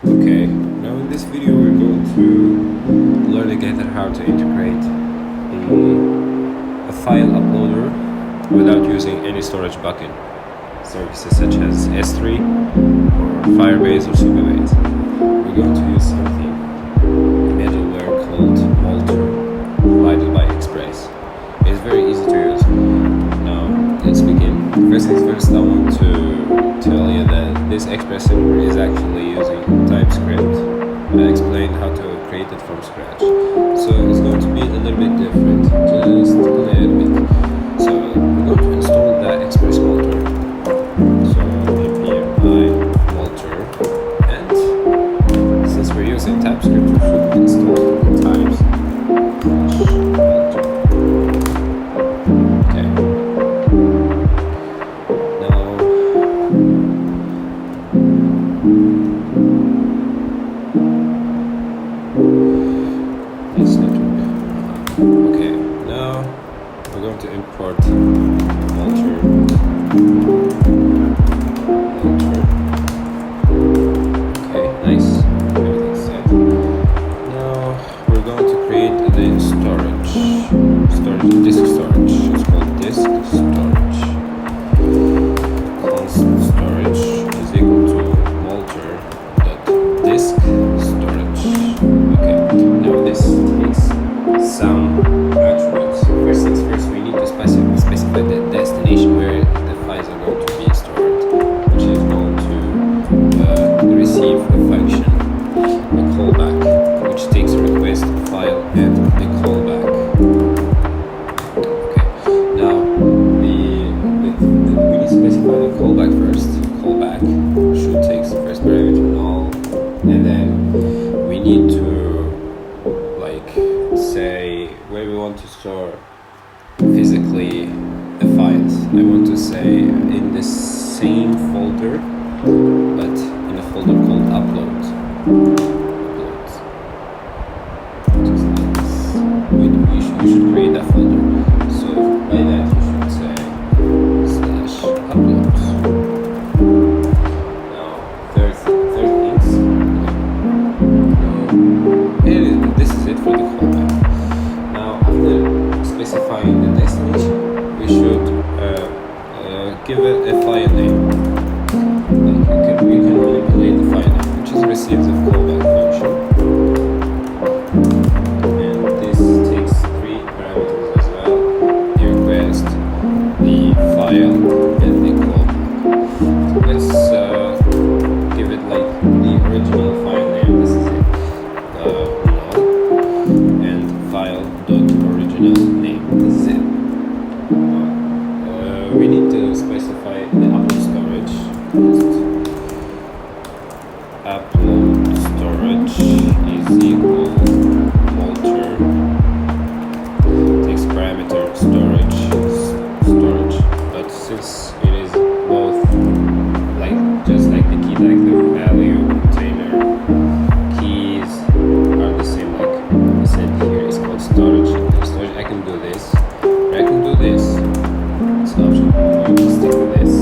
Okay, now in this video we're going to learn together how to integrate a file uploader without using any storage bucket services such as S3 or Firebase or Supabase. We're going to use something, a middleware called Multer, provided by Express. It's very easy to use. Now, let's begin. First things first, I want to tell you that this Express server is actually using TypeScript. I explained how to create it from scratch. So it's going to be a little bit different, just a little bit. So we're going to install the Express Multer. So npm I Multer, and since we're using TypeScript, we should install the types. Okay. Now let's network. Okay. Now we're going to import Multer. Okay, nice. Everything's set. Now we're going to create the disk storage. It's called disk storage. Constant storage is equal to multer.disk storage. Okay, now this takes some attributes. First things first, we need to specify the destination where the files are going to be stored, which is going to receive a function, a callback, which takes a request, a file, and the callback. Okay, now we need to specify the callback first. Callback should take the first parameter null, and then we need to say where we want to store physically the files. I want to say in the same folder, but in a folder called uploads. Just like this. You should create that folder. So by that you should say /uploads. Now third things. This is it for the callback. Now after specifying the destination, we should give it a file name. Like we can manipulate the file name, which is receive the callback function. And this takes 3 parameters as well: the request, the file, and the callback. Let's give it like the original file name. This is it. And file.original name. This is it. We need to specify the upload storage. Upload storage is equal Multer takes parameter storage, but since it is both just like the key, like the value container keys are the same, like I said here, it's called storage. I can do this, or I can do this. It's an option. I'm going to stick with this.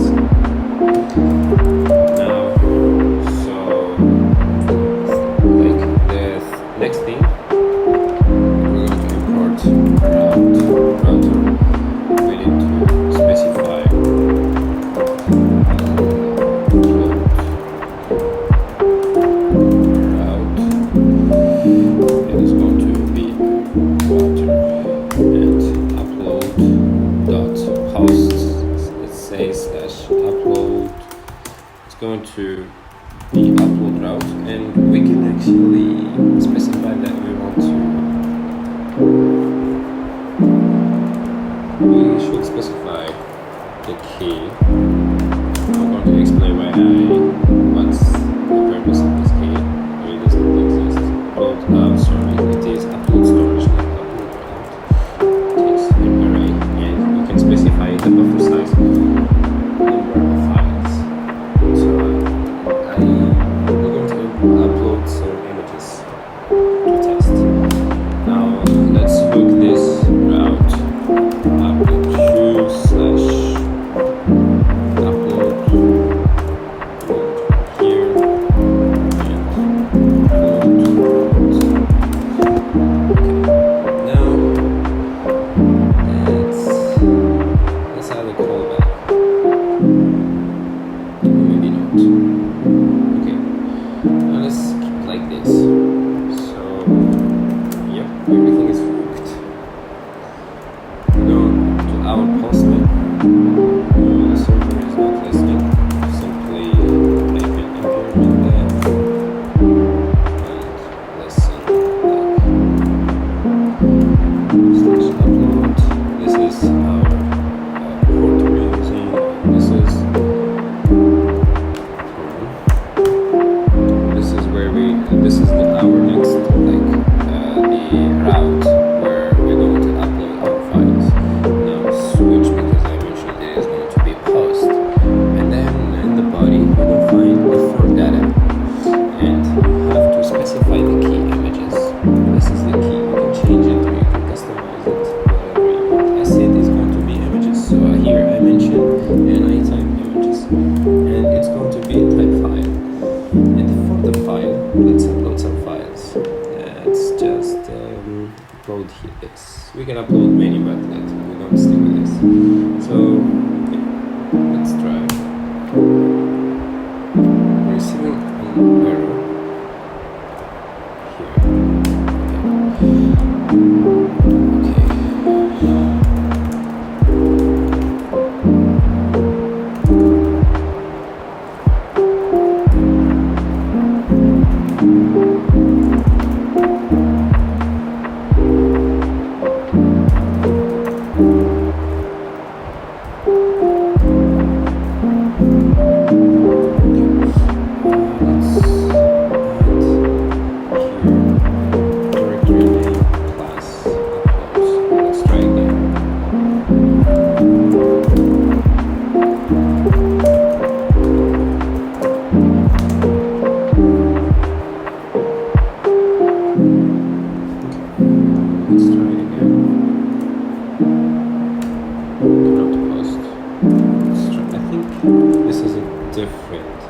Now, so like the next thing, we're going to import router. We need to specify route. It is going to be router and upload dot host. Let's say /upload. It's going to be upload route, and we can actually specify that we want to. We should specify the key. I'm going to explain what's the purpose of this key. It doesn't exist. It is upload storage, not upload route. It takes an array, and you can specify the buffer size, number of files. So we're going to upload some images to test. Now let's hook this route upload to everything is hooked. We go to our postman. The server is not listening. Simply make an increment there and listen /upload. This is our port we're using. This is where this is our next the route where we're going to upload our files. Now switch, because I mentioned it is going to be post, and then in the body you will find the form data, and you have to specify the key images. This is the key. You can change it or you can customize it, whatever you want. Asset is going to be images, so here I mentioned anytime images, and it's going to be type file. And for the file, let's upload some files. Let's just upload this. We can upload many, but we don't stick with this. So yeah, let's try. We're receiving an error here. Okay. This is a different